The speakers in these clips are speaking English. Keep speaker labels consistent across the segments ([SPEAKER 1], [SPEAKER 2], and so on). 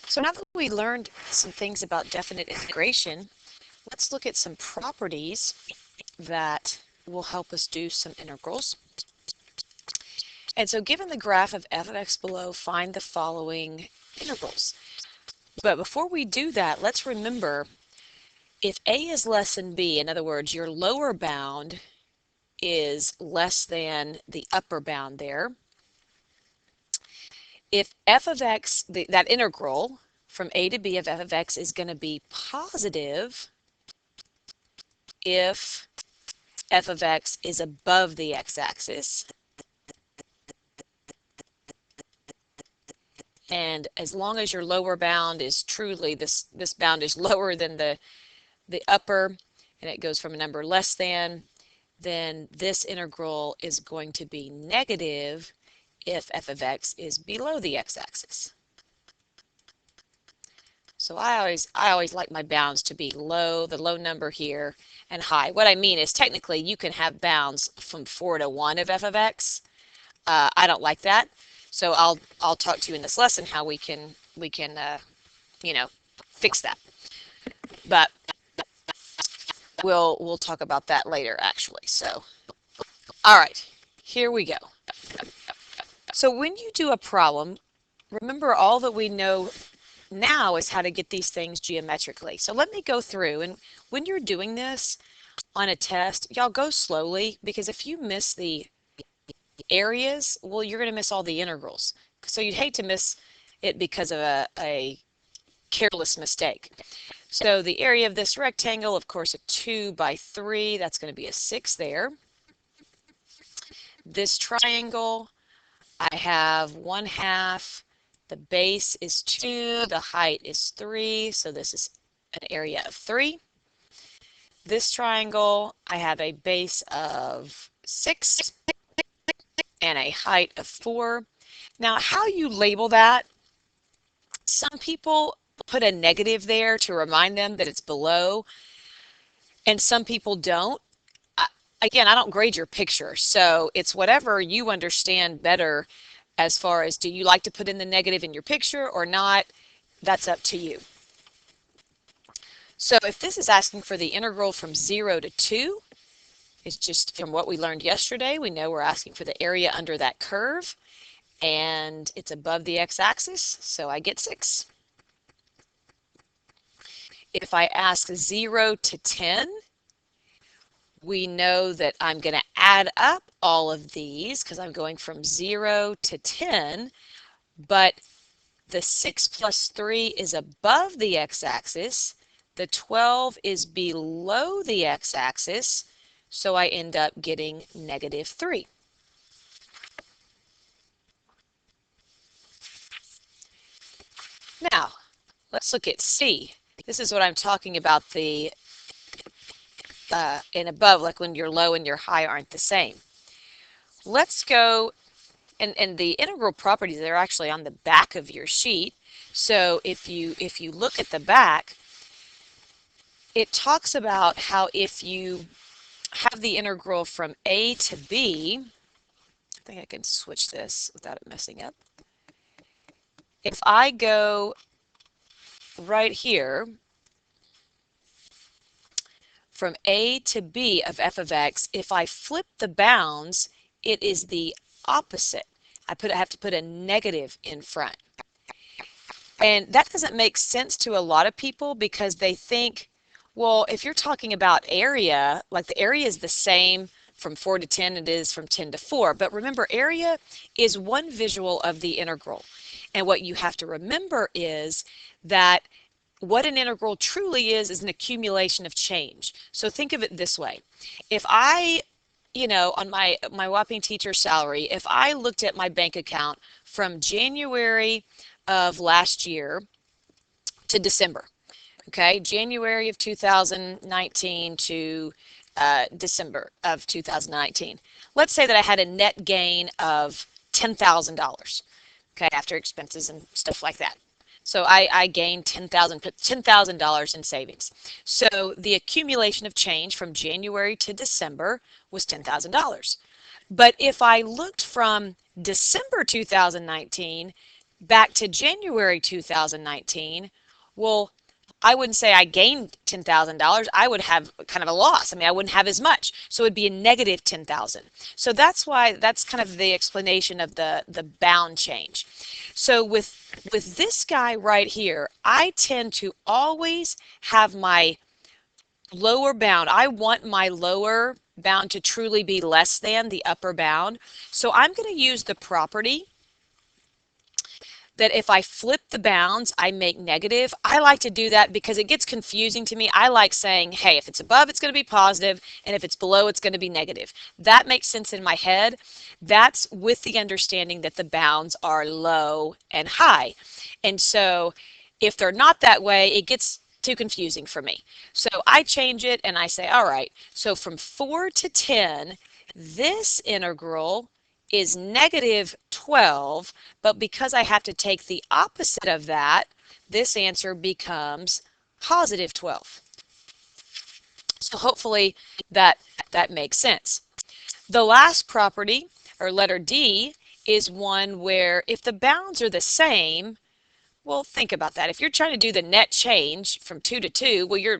[SPEAKER 1] So now that we learned some things about definite integration, let's look at some properties that will help us do some integrals. And so given the graph of f of x below, find the following integrals. But before we do that, let's remember if a is less than b, in other words, your lower bound is less than the upper bound there. If f of x, that integral from a to b of f of x is going to be positive if f of x is above the x-axis. And as long as your lower bound is truly, this bound is lower than the upper, and it goes from a number less than, then this integral is going to be negative if f of x is below the x-axis. So I always like my bounds to be low, the low number here, and high. What I mean is technically you can have bounds from 4 to 1 of f of x. I don't like that. So I'll talk to you in this lesson how we can you know, fix that. But we'll talk about that later actually. So all right, here we go. So when you do a problem, remember all that we know now is how to get these things geometrically. So let me go through, and when you're doing this on a test, y'all go slowly, because if you miss the areas, well, you're going to miss all the integrals. So you'd hate to miss it because of a careless mistake. So the area of this rectangle, of course, a 2 by 3, that's going to be a 6 there. This triangle, I have 1/2. The base is 2, the height is 3, so this is an area of 3. This triangle, I have a base of 6 and a height of 4. Now, how you label that, some people put a negative there to remind them that it's below, and some people don't. Again, I don't grade your picture, so it's whatever you understand better as far as, do you like to put in the negative in your picture or not? That's up to you. So if this is asking for the integral from 0 to 2, it's just from what we learned yesterday, we know we're asking for the area under that curve, and it's above the x-axis, so I get 6. If I ask 0 to 10, we know that I'm going to add up all of these because I'm going from 0 to 10, but the 6 plus 3 is above the x-axis, the 12 is below the x-axis, so I end up getting -3. Now, let's look at C. This is what I'm talking about, the and above, like when your low and your high aren't the same. Let's go, and the integral properties are actually on the back of your sheet. So if you look at the back, it talks about how if you have the integral from a to b, I think I can switch this without it messing up. If I go right here from a to b of f of x, if I flip the bounds, it is the opposite. I have to put a negative in front. And that doesn't make sense to a lot of people because they think, well, if you're talking about area, like the area is the same from 4 to 10 it is from 10 to 4. But remember, area is one visual of the integral. And what you have to remember is that what an integral truly is an accumulation of change. So think of it this way. If I, on my whopping teacher salary, if I looked at my bank account from January of last year to December, okay, January of 2019 to December of 2019. Let's say that I had a net gain of $10,000, okay, after expenses and stuff like that. So I gained $10,000 in savings. So the accumulation of change from January to December was $10,000. But if I looked from December 2019 back to January 2019, well, I wouldn't say I gained $10,000. I would have kind of a loss. I mean, I wouldn't have as much. So it'd be a negative 10,000. So that's why that's kind of the explanation of the bound change. So with this guy right here, I tend to always have my lower bound. I want my lower bound to truly be less than the upper bound. So I'm going to use the property that if I flip the bounds, I make negative. I like to do that because it gets confusing to me. I like saying, hey, if it's above, it's going to be positive, and if it's below, it's going to be negative. That makes sense in my head. That's with the understanding that the bounds are low and high. And so if they're not that way, it gets too confusing for me. So I change it and I say, all right, so from 4 to 10, this integral is negative 12, but because I have to take the opposite of that, this answer becomes positive 12. So hopefully that makes sense. The last property, or letter D, is one where if the bounds are the same, well, think about that. If you're trying to do the net change from 2 to 2, well,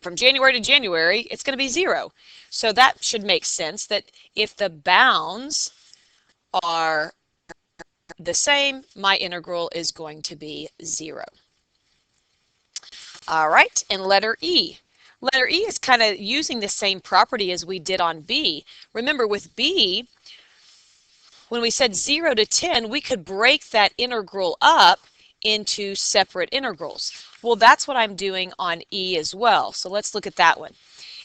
[SPEAKER 1] from January to January, it's going to be 0. So that should make sense that if the bounds are the same, my integral is going to be 0. All right, and letter E. Letter E is kind of using the same property as we did on B. Remember, with B, when we said 0 to 10, we could break that integral up into separate integrals. Well, that's what I'm doing on E as well. So let's look at that one.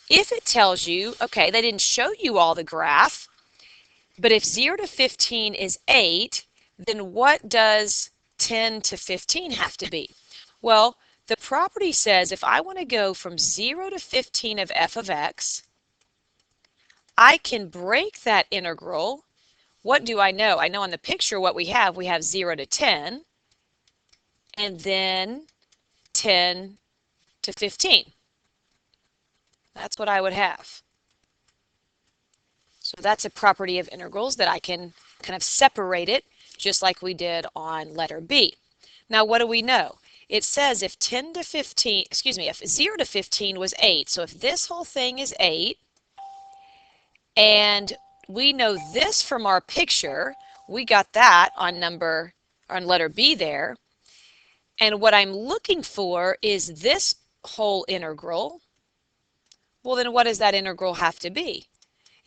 [SPEAKER 1] If it tells you, okay, they didn't show you all the graph, but if 0 to 15 is 8, then what does 10 to 15 have to be? Well, the property says if I want to go from 0 to 15 of f of x, I can break that integral. What do I know? I know on the picture what we have 0 to 10, and then 10 to 15. That's what I would have. So that's a property of integrals that I can kind of separate it just like we did on letter B. Now what do we know? It says if 10 to 15, excuse me, if 0 to 15 was 8, so if this whole thing is 8, and we know this from our picture, we got that on letter B there, and what I'm looking for is this whole integral. Well, then what does that integral have to be?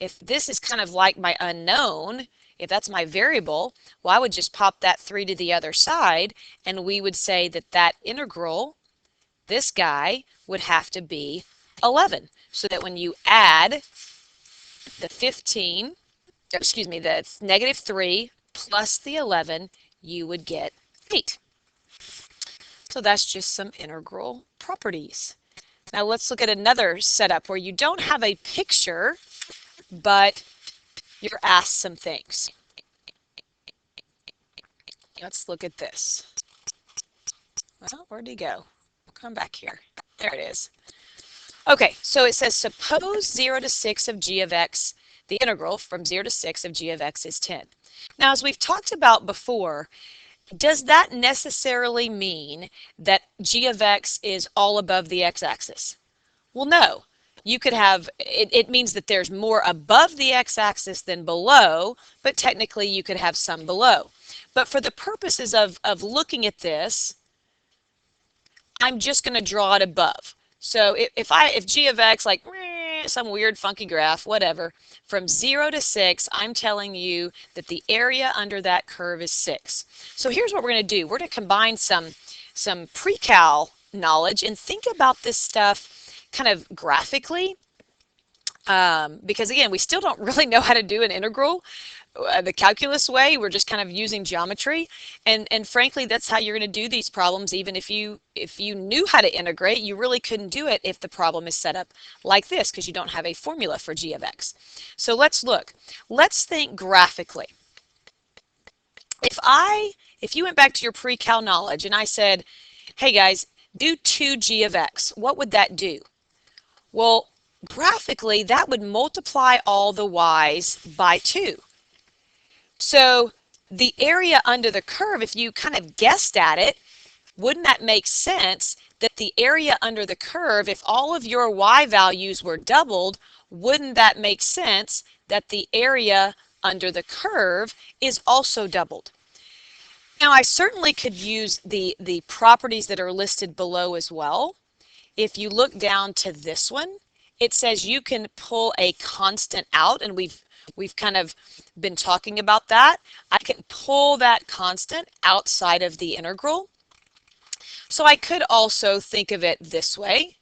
[SPEAKER 1] If this is kind of like my unknown, if that's my variable, well, I would just pop that 3 to the other side, and we would say that that integral, this guy, would have to be 11. So that when you add the 15, excuse me, the negative 3 plus the 11, you would get 8. So that's just some integral properties. Now let's look at another setup where you don't have a picture, but you're asked some things. Let's look at this. Well, where'd he go? Come back here. There it is. Okay, so it says suppose 0 to 6 of g of x, the integral from 0 to 6 of g of x is 10. Now, as we've talked about before, does that necessarily mean that g of x is all above the x-axis? Well, no. You could have, it means that there's more above the x-axis than below, but technically you could have some below. But for the purposes of looking at this, I'm just going to draw it above. So if g of x, like some weird funky graph, whatever, from 0 to 6, I'm telling you that the area under that curve is 6. So here's what we're going to do. We're going to combine some pre-cal knowledge and think about this stuff kind of graphically, because again, we still don't really know how to do an integral the calculus way. We're just kind of using geometry, and frankly, that's how you're going to do these problems. Even if you knew how to integrate, you really couldn't do it if the problem is set up like this, because you don't have a formula for g of x. So let's look. Let's think graphically. If you went back to your pre-cal knowledge and I said, hey guys, do 2g of x, what would that do? Well, graphically, that would multiply all the y's by 2. So the area under the curve, if you kind of guessed at it, wouldn't that make sense that the area under the curve, if all of your y values were doubled, wouldn't that make sense that the area under the curve is also doubled? Now, I certainly could use the properties that are listed below as well. If you look down to this one, it says you can pull a constant out, and we've kind of been talking about that. I can pull that constant outside of the integral. So I could also think of it this way.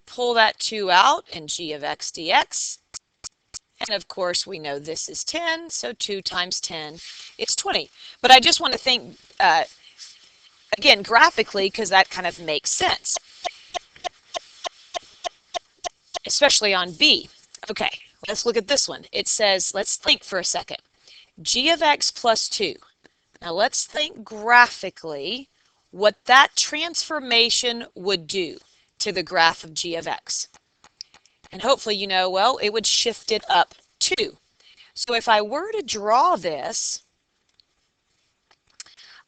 [SPEAKER 1] Pull that 2 out in g of x dx. And of course, we know this is 10, so 2 times 10 is 20. But I just want to think, again, graphically, because that kind of makes sense, especially on B. Okay, let's look at this one. It says, let's think for a second. G of x plus 2. Now let's think graphically what that transformation would do to the graph of g of x. And hopefully you know, well, it would shift it up 2. So if I were to draw this,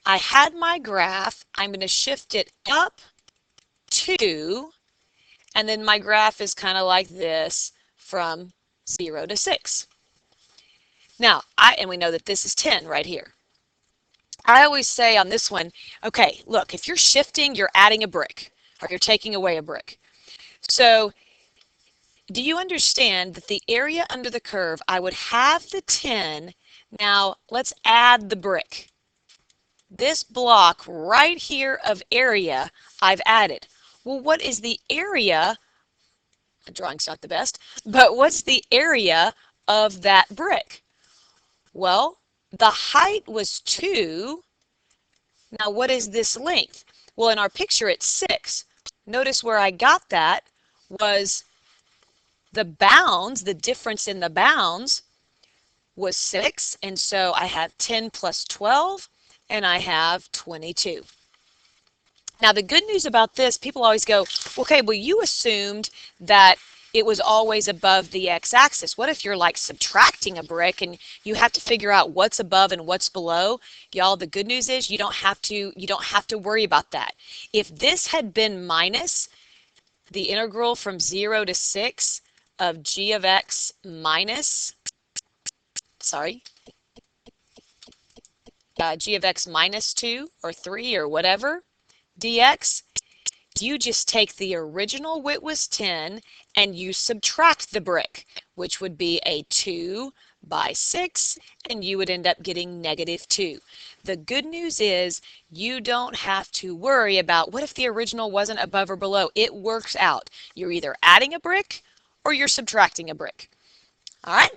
[SPEAKER 1] I had my graph, I'm going to shift it up 2, and then my graph is kind of like this from 0 to 6. Now, and we know that this is 10 right here. I always say on this one, okay, look, if you're shifting, you're adding a brick, or you're taking away a brick. So do you understand that the area under the curve, I would have the 10. Now let's add the brick. This block right here of area I've added. Well, what is the area? The drawing's not the best, but what's the area of that brick? Well, the height was 2. Now what is this length? Well, in our picture it's 6. Notice where I got that was the bounds, the difference in the bounds was 6, and so I have 10 plus 12, and I have 22. Now the good news about this, people always go, okay, well you assumed that it was always above the x-axis. What if you're like subtracting a brick and you have to figure out what's above and what's below? Y'all, the good news is you don't have to worry about that. If this had been minus the integral from 0 to 6 of g of x minus, g of x minus 2 or 3 or whatever dx, you just take the original width was 10 and you subtract the brick, which would be a 2 by 6, and you would end up getting -2. The good news is you don't have to worry about what if the original wasn't above or below. It works out. You're either adding a brick or you're subtracting a brick. All right?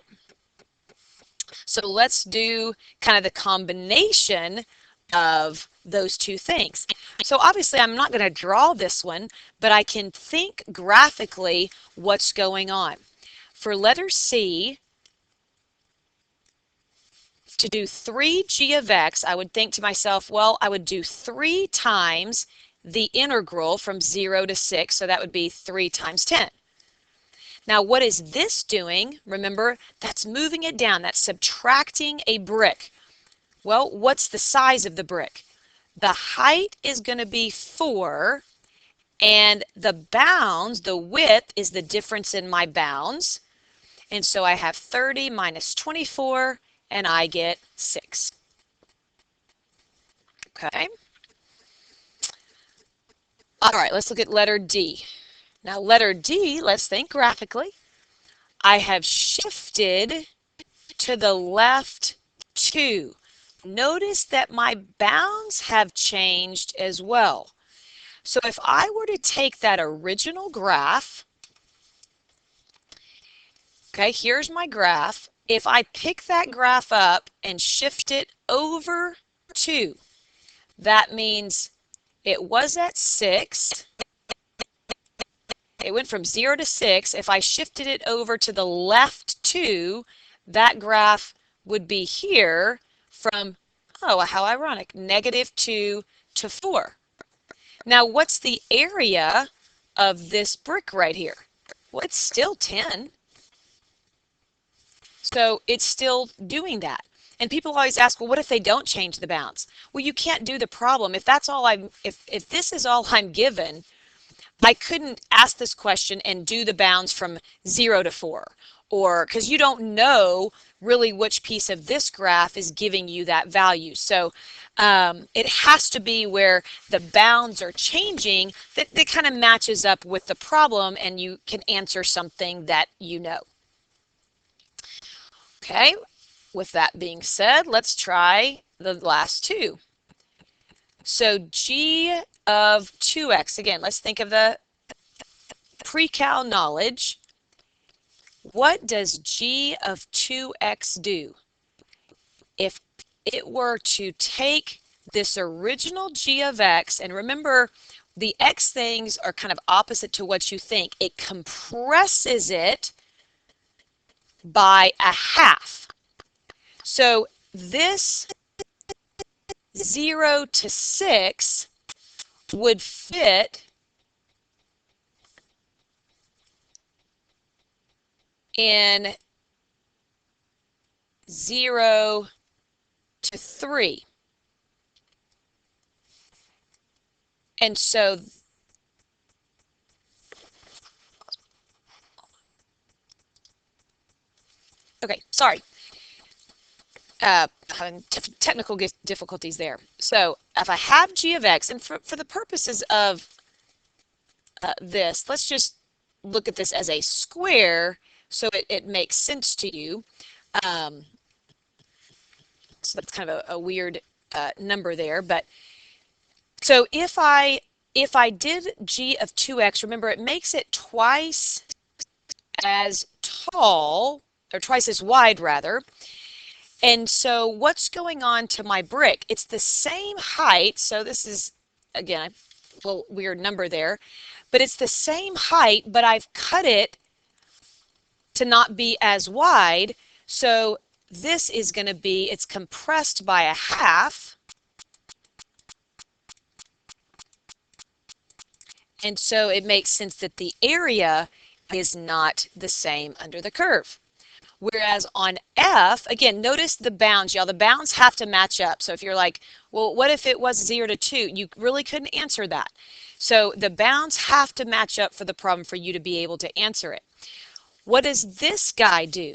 [SPEAKER 1] So let's do kind of the combination of those two things. So obviously I'm not going to draw this one, but I can think graphically what's going on. For letter C, to do 3g of x, I would think to myself, well, I would do 3 times the integral from 0 to 6, so that would be 3 times 10. Now what is this doing? Remember, that's moving it down, that's subtracting a brick. Well, what's the size of the brick? The height is going to be 4, and the bounds, the width, is the difference in my bounds. And so I have 30 minus 24, and I get 6. Okay. All right, let's look at letter D. Now letter D, let's think graphically. I have shifted to the left 2. Notice that my bounds have changed as well. So if I were to take that original graph, okay, here's my graph. If I pick that graph up and shift it over 2, that means it was at 6. It went from 0 to 6. If I shifted it over to the left 2, that graph would be here from, oh, how ironic, -2 to 4. Now, what's the area of this brick right here? Well, it's still 10. So it's still doing that. And people always ask, well, what if they don't change the bounds? Well, you can't do the problem. If that's all if this is all I'm given, I couldn't ask this question and do the bounds from 0 to 4, or because you don't know really which piece of this graph is giving you that value. So it has to be where the bounds are changing that kind of matches up with the problem, and you can answer something that you know. Okay, with that being said, let's try the last two. So g of 2x, again, let's think of the pre-cal knowledge. What does g of 2x do? If it were to take this original g of x, and remember, the x things are kind of opposite to what you think. It compresses it by a half. So this 0 to 6 would fit in 0 to 3. And so okay, sorry. Having technical difficulties there. So if I have g of x, and for the purposes of this, let's just look at this as a square so it makes sense to you. So that's kind of a weird number there. But so if I did g of 2x, remember it makes it twice as tall, or twice as wide rather. And so what's going on to my brick? It's the same height. So this is, again, a little weird number there, but it's the same height, but I've cut it to not be as wide. So this is going to be, it's compressed by a half. And so it makes sense that the area is not the same under the curve. Whereas on F, again, notice the bounds, y'all. The bounds have to match up. So if you're like, well, what if it was 0 to 2? You really couldn't answer that. So the bounds have to match up for the problem for you to be able to answer it. What does this guy do?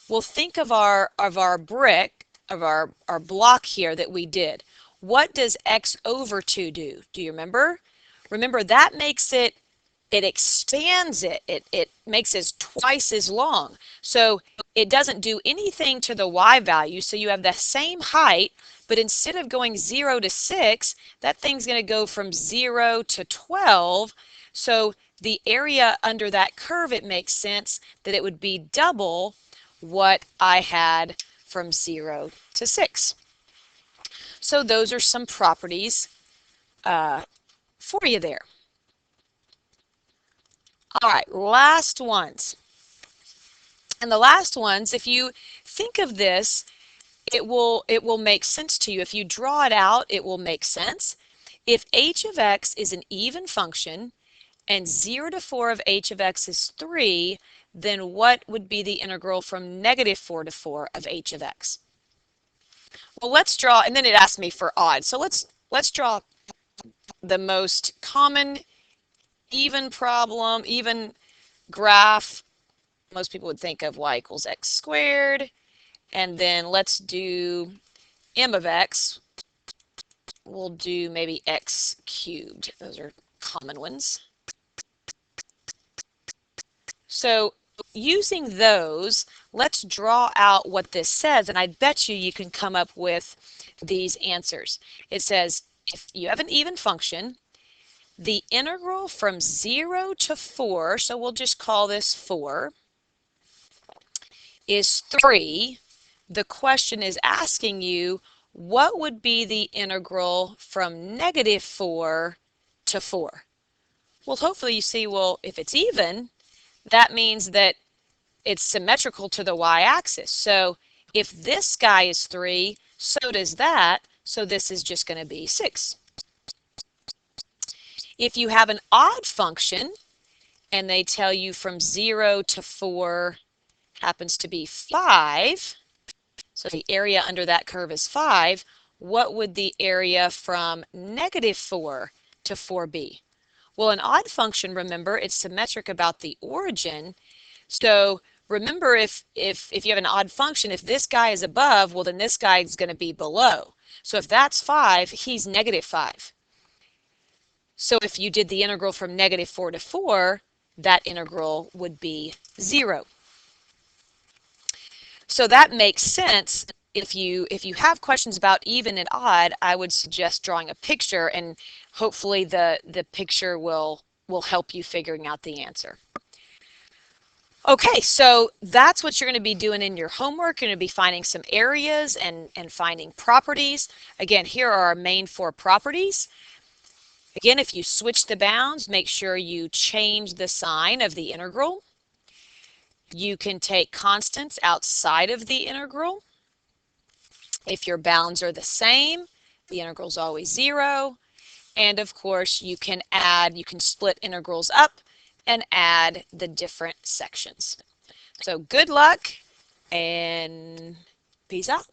[SPEAKER 1] Well, think of our brick, of our block here that we did. What does x over 2 do? Do you remember? Remember, that makes it, it expands it. It makes it twice as long. So it doesn't do anything to the y value. So you have the same height, but instead of going 0 to 6, that thing's going to go from 0 to 12. So the area under that curve, it makes sense that it would be double what I had from 0 to 6. So those are some properties for you there. All right, last ones. And the last ones, if you think of this, it will make sense to you. If you draw it out, it will make sense. If h of x is an even function and 0 to 4 of h of x is 3, then what would be the integral from -4 to 4 of h of x? Well, let's draw, and then it asked me for odd. So let's draw the most common even problem, even graph. Most people would think of y equals x squared. And then let's do m of x. We'll do maybe x cubed. Those are common ones. So using those, let's draw out what this says, and I bet you can come up with these answers. It says if you have an even function, the integral from 0 to 4, so we'll just call this 4, is 3. The question is asking you, what would be the integral from -4 to 4? Well, hopefully you see, well, if it's even, that means that it's symmetrical to the y-axis. So if this guy is 3, so does that. So this is just going to be 6. If you have an odd function and they tell you from 0 to 4 happens to be 5, So the area under that curve is 5. What would the area from -4 to 4 be? Well, an odd function, remember, it's symmetric about the origin. So remember, if you have an odd function, if this guy is above, well, then this guy is going to be below. So if that's 5, he's -5. So if you did the integral from -4 to 4, that integral would be 0. So that makes sense. If you have questions about even and odd, I would suggest drawing a picture, and hopefully the picture will help you figuring out the answer. Okay, so that's what you're going to be doing in your homework. You're going to be finding some areas and finding properties. Again, here are our main 4 properties. Again, if you switch the bounds, make sure you change the sign of the integral. You can take constants outside of the integral. If your bounds are the same, the integral is always 0. And of course, you can split integrals up and add the different sections. So good luck and peace out.